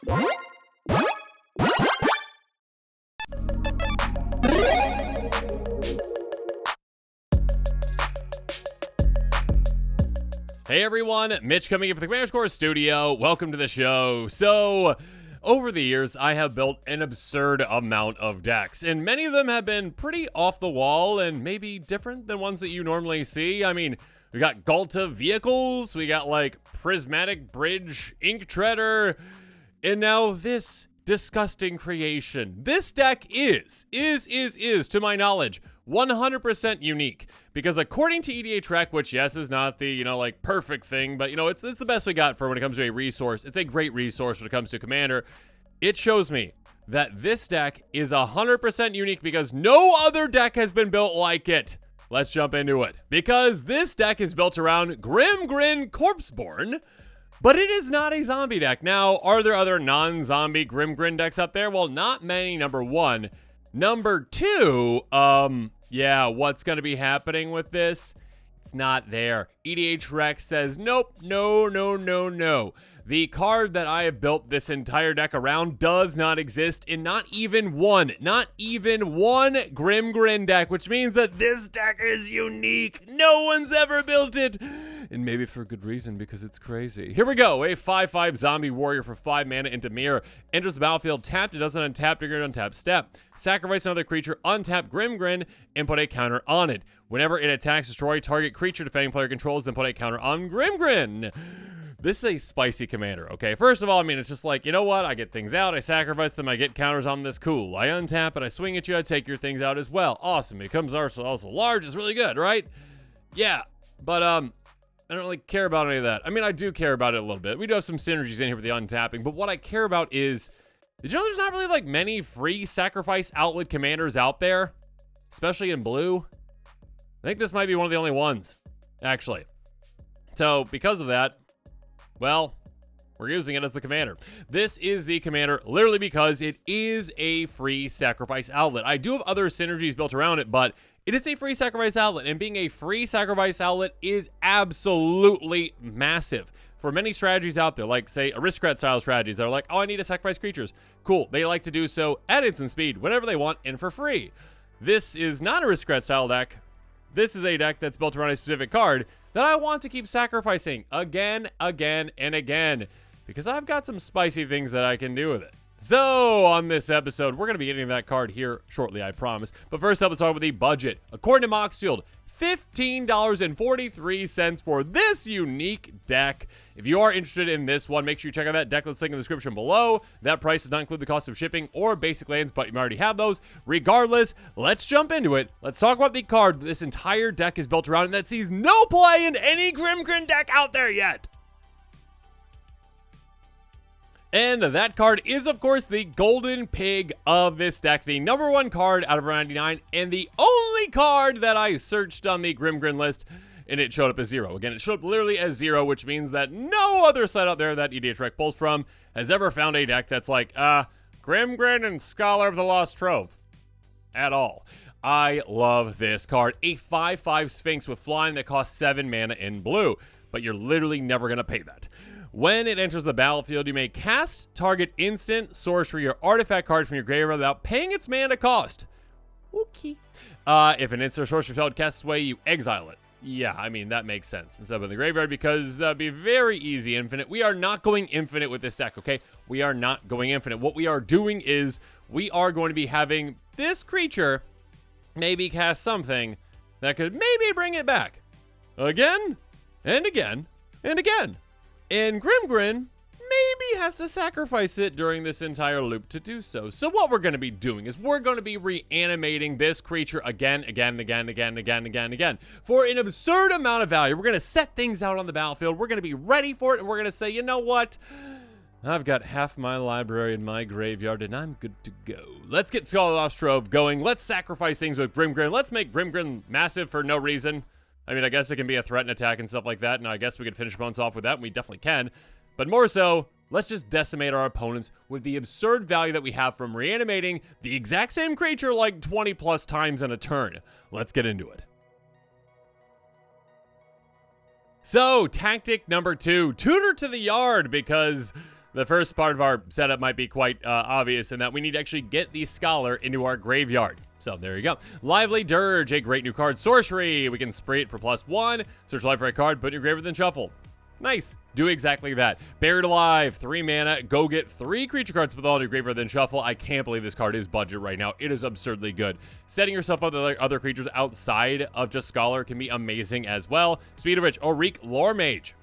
Hey everyone, Mitch coming in for the Commander Score Studio. Welcome to the show. So, over the years, I have built an absurd amount of decks, and many of them have been pretty off the wall and maybe different than ones that you normally see. I mean, we got Galta vehicles, we got like Prismatic Bridge, Ink Treader, and now this disgusting creation. This deck is, to my knowledge, 100% unique, because according to EDH Rec, which yes is not the, like perfect thing, but it's the best we got for when it comes to a resource. It's a great resource when it comes to Commander. It shows me that this deck is 100% unique because no other deck has been built like it. Let's jump into it, because this deck is built around Grim-Grin Corpseborn, but it is not a zombie deck. Now, are there other non-zombie Grim-Grin decks out there? Well, not many, number one. Number two, yeah, what's going to be happening with this? It's not there. EDH Rec says, nope, no. The card that I have built this entire deck around does not exist in not even one Grim-Grin deck, which means that this deck is unique. No one's ever built it. And maybe for good reason, because it's crazy. Here we go. A 5/5 zombie warrior for 5 mana into mirror. Enters the battlefield tapped. It doesn't untap, trigger an untap step. Sacrifice another creature, untap Grim-Grin, and put a counter on it. Whenever it attacks, destroy target creature defending player controls, then put a counter on Grim-Grin. This is a spicy commander, okay? First of all, I mean, it's just like, you know what? I get things out, I sacrifice them, I get counters on this, cool. I untap it, I swing at you, I take your things out as well. Awesome. It becomes also large, it's really good, right? Yeah, but I don't really care about any of that. I mean, I do care about it a little bit. We do have some synergies in here with the untapping, but what I care about is, did you know there's not really like many free sacrifice outlet commanders out there? Especially in blue. I think this might be one of the only ones, actually. So, because of that, well, we're using it as the commander. This is the commander literally because it is a free sacrifice outlet. I do have other synergies built around it, but it is a free sacrifice outlet, and being a free sacrifice outlet is absolutely massive. For many strategies out there, like, say, aristocrat-style strategies, that are like, oh, I need to sacrifice creatures. Cool. They like to do so at instant speed, whenever they want, and for free. This is not an aristocrat-style deck. This is a deck that's built around a specific card that I want to keep sacrificing again, and again, because I've got some spicy things that I can do with it. So, on this episode, we're going to be getting that card here shortly, I promise. But first up, let's talk about the budget. According to Moxfield, $15.43 for this unique deck. If you are interested in this one, make sure you check out that deck list link in the description below. That price does not include the cost of shipping or basic lands, but you already have those. Regardless, let's jump into it. Let's talk about the card this entire deck is built around and that sees no play in any Grim-Grin deck out there yet. And that card is, of course, the Golden Pig of this deck, the number one card out of 99, and the only card that I searched on the Grim-Grin list, and it showed up as 0. Again, it showed up literally as 0, which means that no other site out there that EDH Rec pulls from has ever found a deck that's like, Grim-Grin and Scholar of the Lost Trove at all. I love this card. A 5/5 Sphinx with flying that costs 7 mana in blue, but you're literally never going to pay that. When it enters the battlefield, you may cast target instant, sorcery, or artifact card from your graveyard without paying its mana cost. Okay. If an instant or sorcery spell casts away, you exile it. Yeah, I mean, that makes sense. Instead of in the graveyard, because that would be very easy infinite. We are not going infinite with this deck, okay? We are not going infinite. What we are doing is we are going to be having this creature maybe cast something that could maybe bring it back. Again, and again, and again. And Grim-Grin maybe has to sacrifice it during this entire loop to do so. So what we're going to be doing is we're going to be reanimating this creature again, for an absurd amount of value. We're going to set things out on the battlefield. We're going to be ready for it, and we're going to say, you know what? I've got half my library in my graveyard, and I'm good to go. Let's get Scholar of the Lost Trove going. Let's sacrifice things with Grim-Grin. Let's make Grim-Grin massive for no reason. I mean, I guess it can be a threat and attack and stuff like that, and I guess we could finish opponents off with that, and we definitely can. But more so, let's just decimate our opponents with the absurd value that we have from reanimating the exact same creature like 20 plus times in a turn. Let's get into it. So, tactic number 2, tutor to the yard, because The first part of our setup might be quite obvious in that we need to actually get the Scholar into our graveyard. So there you go. Lively Dirge, a great new card. Sorcery, we can spray it for +1. Search life for a card, put in your graveyard, then shuffle. Nice. Do exactly that. Buried Alive, 3 mana. Go get 3 creature cards with all in your graveyard, then shuffle. I can't believe this card is budget right now. It is absurdly good. Setting yourself up with other creatures outside of just Scholar can be amazing as well. Speed of which, Auric Lore Mage.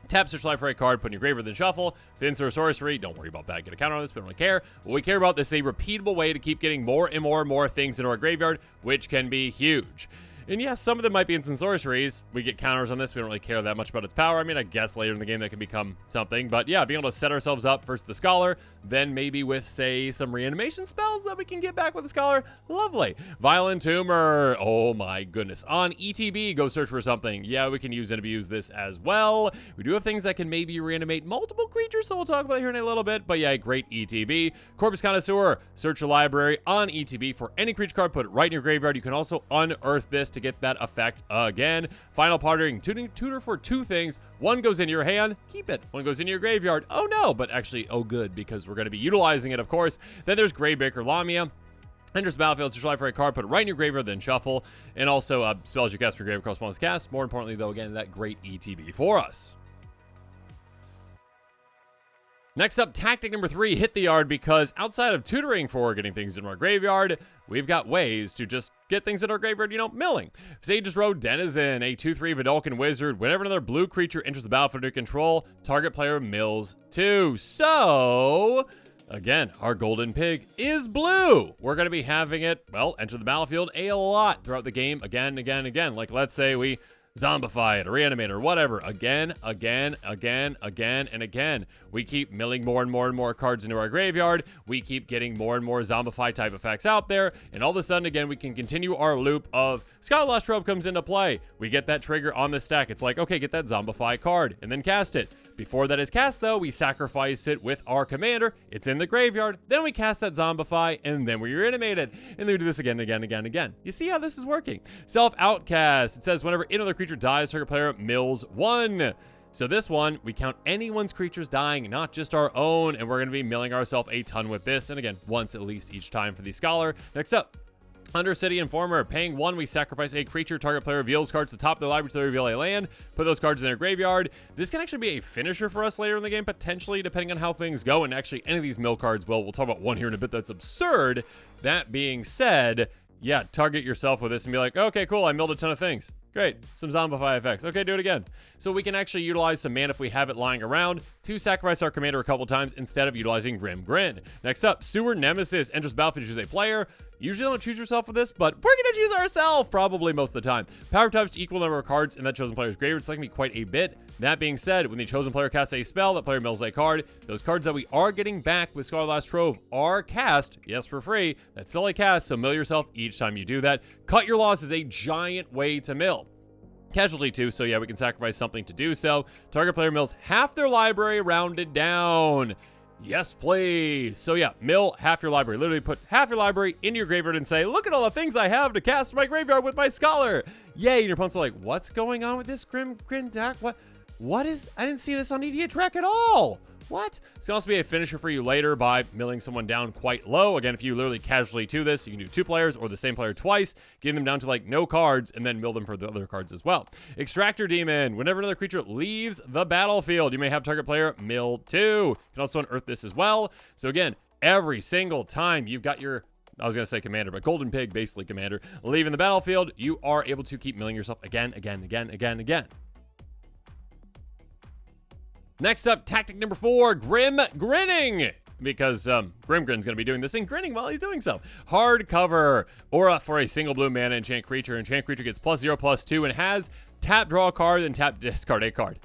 Tap, search life for a card, put in your graveyard, then shuffle. Then sorcery. Don't worry about that. Get a counter on this. We don't really care. What we care about is a repeatable way to keep getting more and more and more things into our graveyard, which can be huge. And yes, some of them might be instant sorceries. We get counters on this. We don't really care that much about its power. I mean, I guess later in the game that can become something. But yeah, being able to set ourselves up for the Scholar, then maybe with, say, some reanimation spells that we can get back with the Scholar. Lovely. Violent Tumor. Oh my goodness. On ETB, go search for something. Yeah, we can use and abuse this as well. We do have things that can maybe reanimate multiple creatures, so we'll talk about it here in a little bit. But yeah, great ETB. Corpus Connoisseur. Search your library on ETB for any creature card. Put it right in your graveyard. You can also unearth this to get that effect again. Final Parting, tutor for 2 things. 1 goes in your hand, keep it. 1 goes in your graveyard. Oh no, but actually, oh good, because we're going to be utilizing it, of course. Then there's Gravebaker Lamia. Enters battlefield, search life for a card, put it right in your graveyard, then shuffle. And also spells you cast for graveyard correspondence cast. More importantly, though, again, that great ETB for us. Next up, tactic number 3, hit the yard, because outside of tutoring for getting things in our graveyard, we've got ways to just get things in our graveyard, you know, milling. Sage's Road Denizen, a 2/3 Vidalcan Wizard. Whenever another blue creature enters the battlefield under control, target player mills 2. So, again, our golden pig is blue. We're going to be having it, well, enter the battlefield a lot throughout the game, again. Like, let's say we zombify it, or reanimate, or whatever, again, and again. We keep milling more and more cards into our graveyard. We keep getting more and more zombify type effects out there, and all of a sudden, again, we can continue our loop of Scout Last Trove comes into play. We get that trigger on the stack. It's like, okay, get that zombify card, and then cast it. Before that is cast, though, we sacrifice it with our commander. It's in the graveyard. Then we cast that zombify, and then we reanimate it. And then we do this again. You see how this is working? Self-Outcast. It says whenever another creature dies, target player mills 1. So this one, we count anyone's creatures dying, not just our own, and we're going to be milling ourselves a ton with this. And again, once at least each time for the Scholar. Next up, Undercity Informer. Paying 1, we sacrifice a creature. Target player reveals cards to the top of the library to reveal a land. Put those cards in their graveyard. This can actually be a finisher for us later in the game, potentially, depending on how things go. And actually, any of these mill cards, well, we'll talk about one here in a bit that's absurd. That being said, yeah, target yourself with this and be like, okay, cool, I milled a ton of things. Great, some zombify effects. Okay, do it again. So we can actually utilize some mana if we have it lying around to sacrifice our commander a couple times instead of utilizing Grim Grin. Next up, Sewer Nemesis enters battlefield, choose a player. Usually don't choose yourself with this, but we're gonna choose ourselves probably most of the time. Power types to equal number of cards in that chosen player's graveyard. It's like me quite a bit. That being said, when the chosen player casts a spell, that player mills a card. Those cards that we are getting back with Scarlet Last Trove are cast, yes, for free. That's still a cast, so mill yourself each time you do that. Cut Your Loss is a giant way to mill. Casualty too, so yeah, we can sacrifice something to do so. Target player mills half their library rounded down. Yes, please. So yeah, mill half your library. Literally put half your library in your graveyard and say, look at all the things I have to cast my graveyard with my Scholar. Yay, and your opponent's like, what's going on with this Grim Grin deck? What is, I didn't see this on EDA track at all. What? This can also be a finisher for you later by milling someone down quite low. Again, if you literally casually to this, you can do 2 players or the same player twice, getting them down to like no cards, and then mill them for the other cards as well. Extractor Demon. Whenever another creature leaves the battlefield, you may have target player mill 2. You can also unearth this as well. So again, every single time you've got your, I was going to say commander, but Golden Pig, basically commander, leaving the battlefield, you are able to keep milling yourself again. Next up, tactic number 4, Grim Grinning. Because Grim Grin's going to be doing this and grinning while he's doing so. Hardcover. Aura for a single blue mana enchant creature. Enchant creature gets +0/+2 and has tap draw a card and tap discard a card.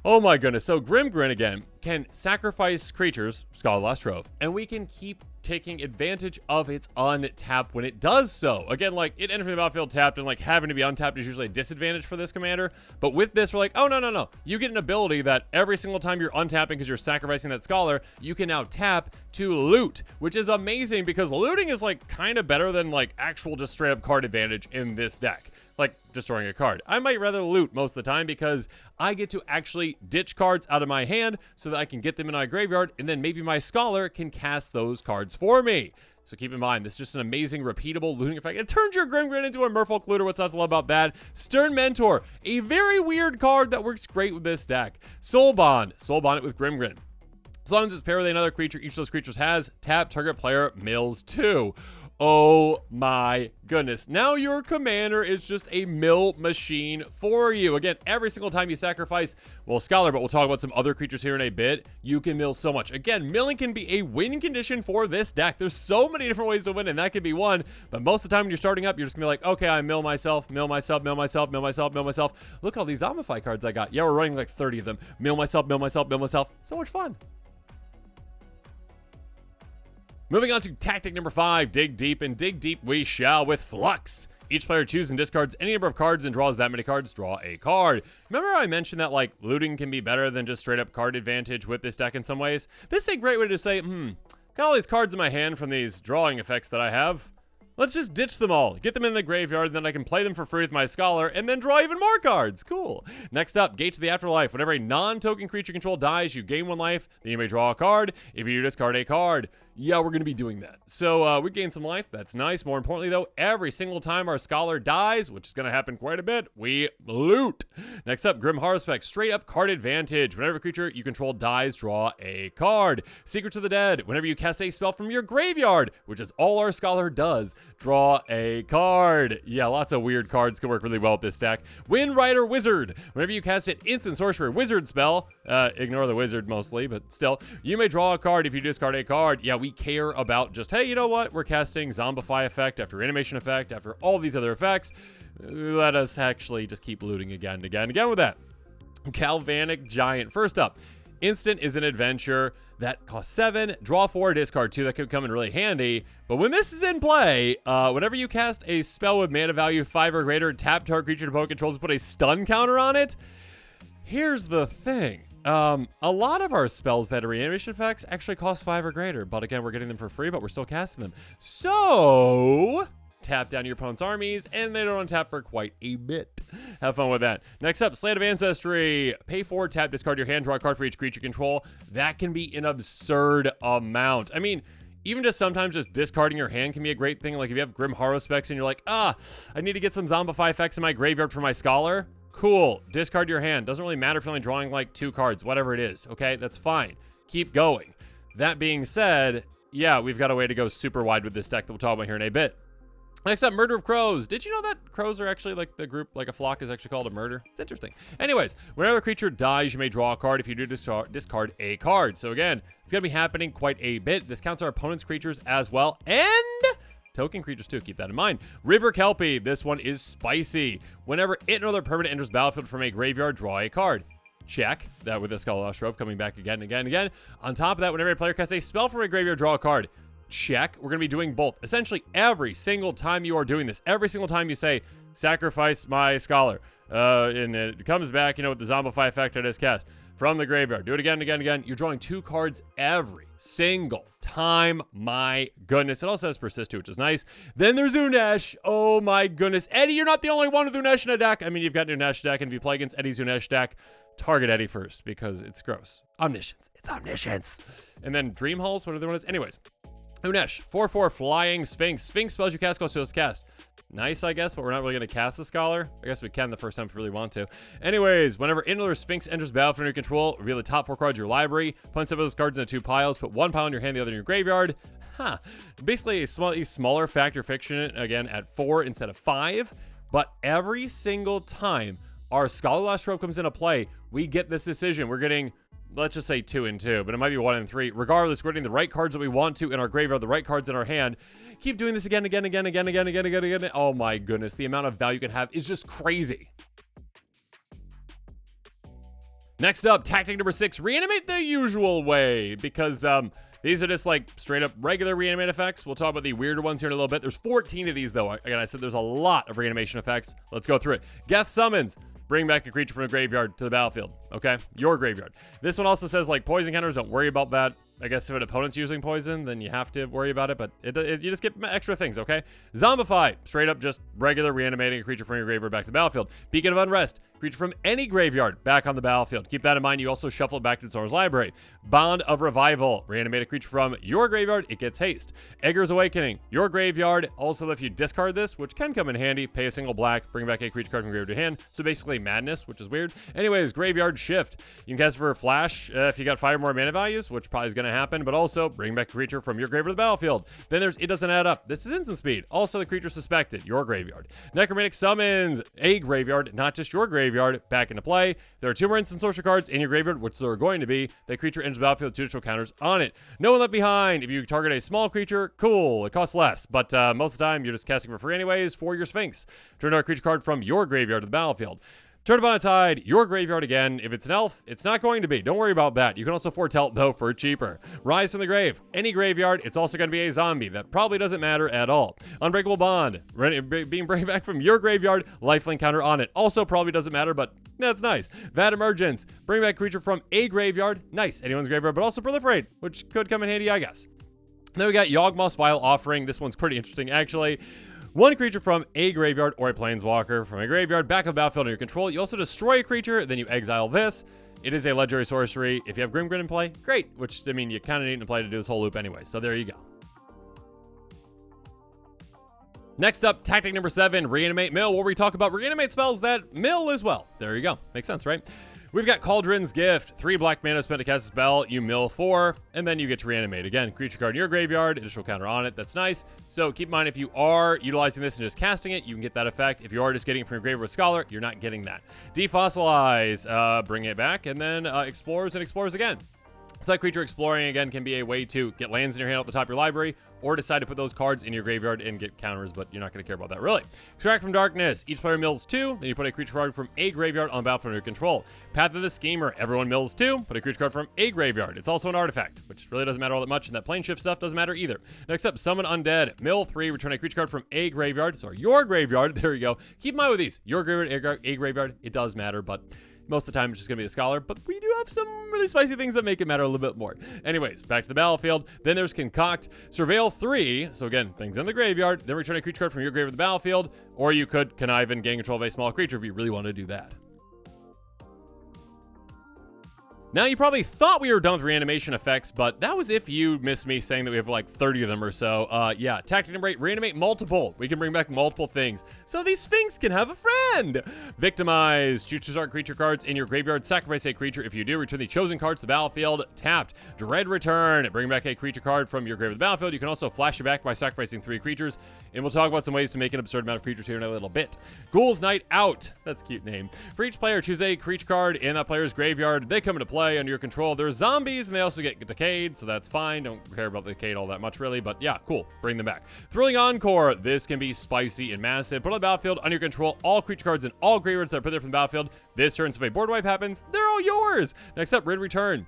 Oh my goodness. So Grim Grin, again, can sacrifice creatures, Scarlet Last Trove, and we can keep taking advantage of its untap when it does so. Again, like, it entering the battlefield tapped, and like having to be untapped is usually a disadvantage for this commander. But with this, we're like, oh, no. You get an ability that every single time you're untapping because you're sacrificing that Scholar, you can now tap to loot, which is amazing because looting is like kind of better than like actual just straight up card advantage in this deck. like destroying a card. I might rather loot most of the time because I get to actually ditch cards out of my hand so that I can get them in my graveyard, and then maybe my Scholar can cast those cards for me. So keep in mind, this is just an amazing, repeatable looting effect. It turns your Grimgrin into a Merfolk looter. What's not to love about that? Stern Mentor, a very weird card that works great with this deck. Soul Bond it with Grimgrin. As long as it's paired with another creature each of those creatures has, tap, target player, mills 2. Oh my goodness. Now your commander is just a mill machine for you. Again, every single time you sacrifice, well, Scholar, but we'll talk about some other creatures here in a bit, you can mill so much. Again, milling can be a win condition for this deck. There's so many different ways to win, and that could be one. But most of the time when you're starting up, you're just going to be like, okay, I mill myself, mill myself, mill myself, mill myself, mill myself. Look at all these Zombify cards I got. Yeah, we're running like 30 of them. Mill myself, mill myself, mill myself. So much fun. Moving on to tactic number 5, dig deep, and dig deep we shall with Flux. Each player chooses and discards any number of cards and draws that many cards, draw a card. Remember I mentioned that like looting can be better than just straight up card advantage with this deck in some ways? This is a great way to say, got all these cards in my hand from these drawing effects that I have. Let's just ditch them all, get them in the graveyard, and then I can play them for free with my Scholar, and then draw even more cards. Cool. Next up, Gate to the Afterlife. Whenever a non-token creature control dies, you gain 1 life, then you may draw a card. If you do, discard a card. Yeah, we're going to be doing that. So we gain some life. That's nice. More importantly, though, every single time our Scholar dies, which is going to happen quite a bit, we loot. Next up, Grim Harvest. Straight up card advantage. Whenever a creature you control dies, draw a card. Secrets of the Dead. Whenever you cast a spell from your graveyard, which is all our Scholar does, draw a card. Yeah, lots of weird cards can work really well with this deck. Wind Rider Wizard. Whenever you cast an instant sorcery wizard spell, ignore the wizard mostly, but still, you may draw a card if you discard a card. Yeah, we care about just, hey, you know what? We're casting Zombify effect after animation effect after all these other effects. Let us actually just keep looting again and again and again with that. Galvanic Giant. First up, instant is an adventure that costs 7, draw 4, discard 2. That could come in really handy. But when this is in play, whenever you cast a spell with mana value 5 or greater, tap target creature to opponent controls and put a stun counter on it. Here's the thing. A lot of our spells that are reanimation effects actually cost 5 or greater, but again, we're getting them for free, but we're still casting them. So tap down your opponent's armies, and they don't untap for quite a bit. Have fun with that. Next up, Slate of Ancestry. Pay 4, tap, discard your hand, draw a card for each creature you control. That can be an absurd amount. I mean, even just sometimes just discarding your hand can be a great thing. Like if you have Grim Harrow specs and you're like, I need to get some Zombify effects in my graveyard for my Scholar. Cool. Discard your hand. Doesn't really matter if you're only drawing like 2 cards, whatever it is. Okay, that's fine. Keep going. That being said, yeah, we've got a way to go super wide with this deck that we'll talk about here in a bit. Next up, Murder of Crows. Did you know that crows are actually like the group, like a flock is actually called a murder? It's interesting. Anyways, whenever a creature dies, you may draw a card. If you do, discard a card. So again, it's going to be happening quite a bit. This counts our opponent's creatures as well. And token creatures too, keep that in mind. River Kelpie, this one is spicy. Whenever it or other permanent enters battlefield from a graveyard, draw a card. Check. That with the Scholar Trove coming back again and again and again. On top of that, whenever a player casts a spell from a graveyard, draw a card. Check. We're going to be doing both. Essentially, every single time you are doing this, every single time you say, sacrifice my Scholar, and it comes back, with the Zombify effect I just cast from the graveyard. Do it again and again and again. You're drawing 2 cards every single time. My goodness. It also has Persist too, which is nice. Then there's Unesh. Oh my goodness. Eddie, you're not the only one with Unesh in a deck. I mean, you've got an Unesh deck, and if you play against Eddie's Unesh deck, target Eddie first because it's gross. Omniscience. It's Omniscience. And then Dream Hulls, what other one is? Anyways. Unesh, 4/4 Flying Sphinx. Sphinx spells you cast, goes cast. Nice, I guess, but we're not really going to cast the Scholar. I guess we can the first time if we really want to. Anyways, whenever another Sphinx enters battlefield under your control, reveal the top 4 cards of your library. Put some of those cards into 2 piles. Put 1 pile in your hand, the other in your graveyard. Basically, a smaller factor fiction, again, at 4 instead of 5. But every single time our Scholar Last Trope comes into play, we get this decision. We're getting, let's just say 2 and 2, but it might be 1 and 3. Regardless, we're getting the right cards that we want to in our graveyard, the right cards in our hand. Keep doing this again. Oh my goodness, the amount of value you can have is just crazy. Next up, tactic number 6, reanimate the usual way, because these are just like straight up regular reanimate effects. We'll talk about the weirder ones here in a little bit. There's 14 of these though. Again, I said there's a lot of reanimation effects. Let's go through it. Geth Summons. Bring back a creature from the graveyard to the battlefield. Okay? Your graveyard. This one also says, like, poison counters. Don't worry about that. I guess if an opponent's using poison, then you have to worry about it, but you just get extra things, okay? Zombify, straight up just regular reanimating a creature from your graveyard back to the battlefield. Beacon of Unrest, creature from any graveyard back on the battlefield. Keep that in mind. You also shuffle it back to its owner's library. Bond of Revival, reanimate a creature from your graveyard, it gets haste. Egger's Awakening, your graveyard. Also, if you discard this, which can come in handy, pay a single black, bring back a creature card from graveyard to hand. So basically Madness, which is weird. Anyways, Graveyard Shift. You can cast it for a flash if you got 5 or more mana values, which probably is going to happen, but also bring back a creature from your graveyard to the battlefield. Then there's It Doesn't Add Up. This is instant speed. Also, the creature suspected, your graveyard. Necromantic summons a graveyard, not just your graveyard, back into play. There are 2 more instant sorcery cards in your graveyard, which there are going to be. That creature enters the battlefield with 2 additional counters on it. No One Left Behind. If you target a small creature, cool. It costs less, but most of the time you're just casting for free anyways for your Sphinx. Turn a creature card from your graveyard to the battlefield. Turn Upon a Tide, your graveyard again. If it's an elf, it's not going to be. Don't worry about that. You can also foretell it, though, for cheaper. Rise from the Grave, any graveyard, it's also going to be a zombie. That probably doesn't matter at all. Unbreakable Bond, being brought back from your graveyard, lifelink counter on it. Also probably doesn't matter, but that's nice. Vat Emergence, bring back creature from a graveyard. Nice, anyone's graveyard, but also Proliferate, which could come in handy, I guess. Then we got Yawgmoth's Vile Offering. This one's pretty interesting, actually. 1 creature from a graveyard or a planeswalker from a graveyard back on the battlefield under your control. You also destroy a creature, then you exile this. It is a legendary sorcery. If you have Grimgrin in play, great. Which, I mean, you kind of need to play to do this whole loop anyway. So there you go. Next up, tactic number 7, Reanimate Mill, where we talk about reanimate spells that mill as well. There you go. Makes sense, right? We've got Cauldron's Gift, 3 black mana spent to cast a spell, you mill 4, and then you get to reanimate. Again, creature card in your graveyard, additional counter on it, that's nice. So keep in mind, if you are utilizing this and just casting it, you can get that effect. If you are just getting it from your graveyard with Scholar, you're not getting that. Defossilize, bring it back, and then explores and explores again. So that creature exploring again can be a way to get lands in your hand off the top of your library, or decide to put those cards in your graveyard and get counters, but you're not going to care about that really. Extract from Darkness. Each player mills 2, then you put a creature card from a graveyard on the battlefield under your control. Path of the Schemer. Everyone mills 2, put a creature card from a graveyard. It's also an artifact, which really doesn't matter all that much, and that plane shift stuff doesn't matter either. Next up, Summon Undead. Mill 3, return a creature card from a graveyard. Sorry, your graveyard. There you go. Keep in mind with these. Your graveyard, a graveyard, it does matter, but most of the time, it's just going to be a Scholar, but we do have some really spicy things that make it matter a little bit more. Anyways, back to the battlefield. Then there's Concoct. Surveil 3. So again, things in the graveyard. Then return a creature card from your graveyard to the battlefield. Or you could connive and gain control of a small creature if you really want to do that. Now, you probably thought we were done with reanimation effects, but that was if you missed me saying that we have like 30 of them or so. Yeah, tactic number 8, reanimate multiple. We can bring back multiple things. So the Sphinx can have a friend. Victimize. Choose to start creature cards in your graveyard. Sacrifice a creature. If you do, return the chosen cards to the battlefield. Tapped. Dread Return. Bring back a creature card from your graveyard to the battlefield. You can also flash it back by sacrificing 3 creatures. And we'll talk about some ways to make an absurd amount of creatures here in a little bit. Ghoul's Night Out. That's a cute name. For each player, choose a creature card in that player's graveyard. They come into play under your control. They're zombies and they also get decayed, so that's fine. Don't care about the decayed all that much really, but yeah, cool. Bring them back. Thrilling Encore. This can be spicy and massive. Put on the battlefield under your control all creature cards in all graveyards that are put there from the battlefield. This turn, so if a board wipe happens, they're all yours. Next up, Rid Return.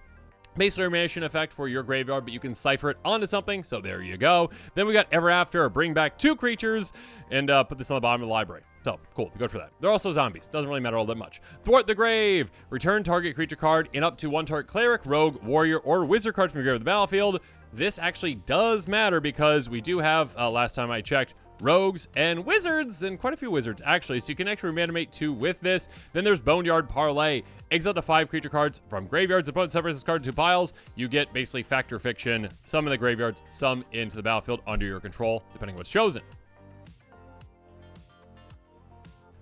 Basically, a reanimation effect for your graveyard, but you can cipher it onto something, so there you go. Then we got Ever After. Bring back 2 creatures and put this on the bottom of the library. So, cool, good for that. They're also zombies. Doesn't really matter all that much. Thwart the Grave. Return target creature card in up to 1 target cleric, rogue, warrior, or wizard card from your graveyard to the battlefield. This actually does matter because we do have, last time I checked, rogues and wizards, and quite a few wizards actually, so you can actually reanimate 2 with this. Then there's Boneyard Parlay. Exile to 5 creature cards from graveyards. Opponent separates this card into 2 piles. You get basically Fact or Fiction, some in the graveyards, some into the battlefield under your control, depending on what's chosen.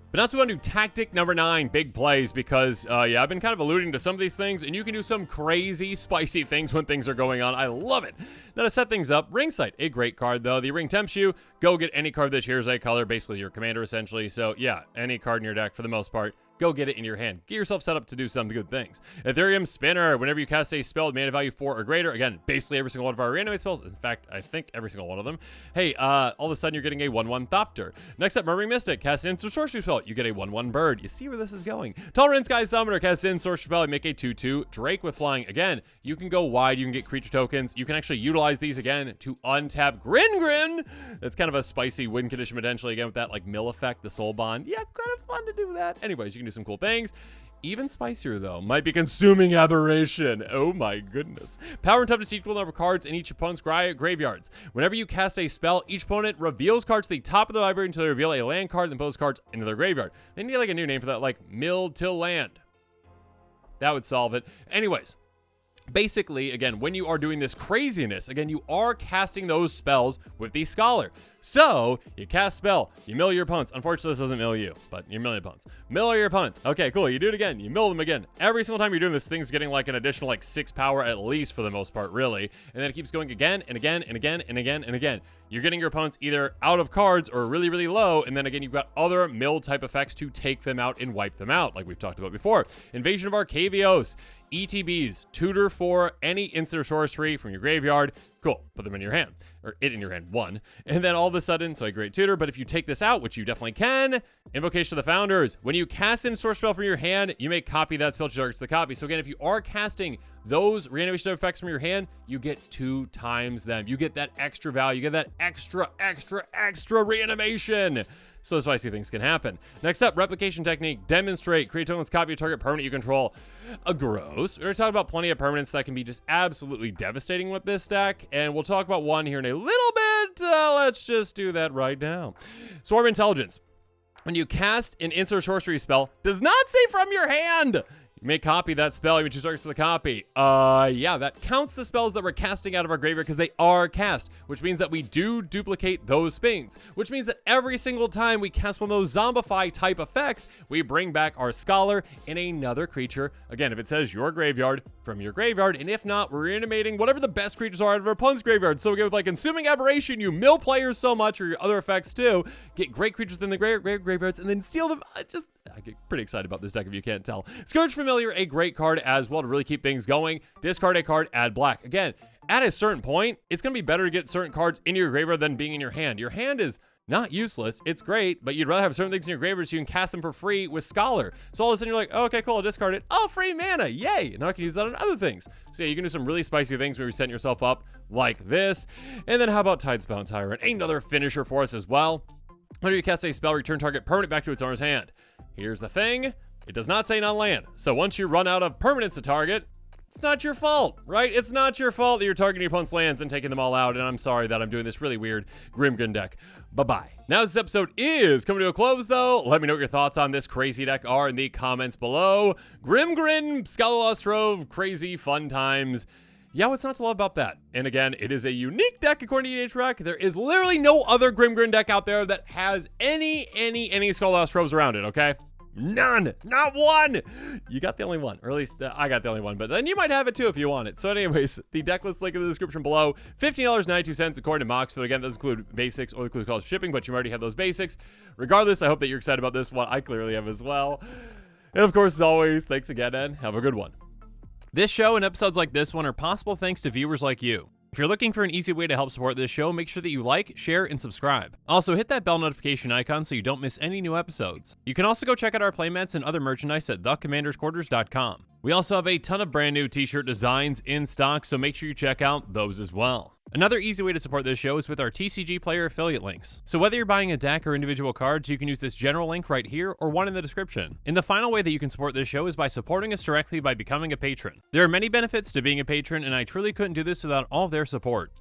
But now we want to do tactic number 9, big plays, because, yeah, I've been kind of alluding to some of these things, and you can do some crazy, spicy things when things are going on. I love it. Now, to set things up, Ringsight, a great card, though. The ring tempts you. Go get any card that shares a color, basically your commander, essentially. So, yeah, any card in your deck, for the most part, go get it in your hand. Get yourself set up to do some good things. Ethereum Spinner. Whenever you cast a spell with mana value 4 or greater, again, basically every single one of our reanimate spells. In fact, I think every single one of them. Hey, all of a sudden you're getting a 1/1 Thopter. Next up, Murmuring Mystic. Cast an instant sorcery spell. You get a 1/1 bird. You see where this is going. Tolerant Sky Summoner. Cast an sorcery spell. You make a 2/2 Drake with flying. Again, you can go wide. You can get creature tokens. You can actually utilize these again to untap Grin. That's kind of a spicy win condition potentially again with that like mill effect, the soul bond. Yeah, kind of fun to do that. Anyways, you can do some cool things. Even spicier, though, might be Consuming Aberration. Oh my goodness. Power and toughness equal number of cards in each opponent's graveyards. Whenever you cast a spell, each opponent reveals cards to the top of the library until they reveal a land card and pose cards into their graveyard. They need like a new name for that, like Mill Till Land. That would solve it. Anyways. Basically, again, when you are doing this craziness, again, you are casting those spells with the Scholar. So, you cast spell, you mill your opponents. Unfortunately, this doesn't mill you, but you mill your opponents. Mill your opponents. Okay, cool. You do it again. You mill them again. Every single time you're doing this, thing's getting like an additional like 6 power at least for the most part, really. And then it keeps going again and again and again and again and again. You're getting your opponents either out of cards or really, really low. And then again, you've got other mill type effects to take them out and wipe them out, like we've talked about before. Invasion of Arcavios. ETBs, tutor for any instant or sorcery from your graveyard. Cool, put them in your hand, or it in your hand, 1. And then all of a sudden, so a great tutor, but if you take this out, which you definitely can, Invocation of the Founders. When you cast in source spell from your hand, you may copy that spell to target the copy. So again, if you are casting those reanimation effects from your hand, you get 2 times them. You get that extra value, you get that extra reanimation. So spicy things can happen. Next up, replication technique. Demonstrate. Create tokens, copy a target permanent you control. Gross. We're going to talk about plenty of permanents that can be just absolutely devastating with this deck. And we'll talk about one here in a little bit. Let's just do that right now. Swarm Intelligence. When you cast an instant or sorcery spell, does not say from your hand. You may copy that spell, you choose targets to the copy. Yeah, that counts the spells that we're casting out of our graveyard because they are cast, which means that we do duplicate those spings, which means that every single time we cast one of those zombify type effects, we bring back our Scholar and another creature. Again, if it says your graveyard, from your graveyard, and if not, we're reanimating whatever the best creatures are out of our opponent's graveyard. So we go with like Consuming Aberration, you mill players so much, or your other effects too, get great creatures in the graveyards, and then steal them. I get pretty excited about this deck if you can't tell. Scourge Familiar, a great card as well to really keep things going. Discard a card, add black. Again, at a certain point, it's going to be better to get certain cards into your graveyard than being in your hand. Your hand is not useless. It's great, but you'd rather have certain things in your graveyard so you can cast them for free with Scholar. So all of a sudden you're like, oh, okay, cool, I'll discard it. Oh, free mana, yay. Now I can use that on other things. So yeah, you can do some really spicy things where you're setting yourself up like this. And then how about Tidesbound Tyrant? Another finisher for us as well. Whenever you cast a spell, return target permanent back to its owner's hand. Here's the thing. It does not say non-land. So once you run out of permanents to target, it's not your fault, right? It's not your fault that you're targeting your opponent's lands and taking them all out. And I'm sorry that I'm doing this really weird Grimgrin deck. Bye-bye. Now this episode is coming to a close, though. Let me know what your thoughts on this crazy deck are in the comments below. Grimgrin, Scholar Lost Trove, crazy fun times. Yeah, what's not to love about that? And again, it is a unique deck according to EDH. There is literally no other Grimgrin deck out there that has any Scholar Lost Troves around it, okay? None, not one. You got the only one, or at least I got the only one, but then you might have it too if you want it. So anyways, the deck list link in the description below. $15.92 according to Moxfield. Again, those include basics or include cost of shipping, but you already have those basics. Regardless, I hope that you're excited about this one. I clearly am as well. And of course, as always, thanks again and have a good one. This show and episodes like this one are possible thanks to viewers like you. If you're looking for an easy way to help support this show, make sure that you like, share, and subscribe. Also, hit that bell notification icon so you don't miss any new episodes. You can also go check out our playmats and other merchandise at thecommandersquarters.com. We also have a ton of brand new t-shirt designs in stock, so make sure you check out those as well. Another easy way to support this show is with our TCG Player affiliate links. So whether you're buying a deck or individual cards, you can use this general link right here or one in the description. And the final way that you can support this show is by supporting us directly by becoming a patron. There are many benefits to being a patron, and I truly couldn't do this without all of their support.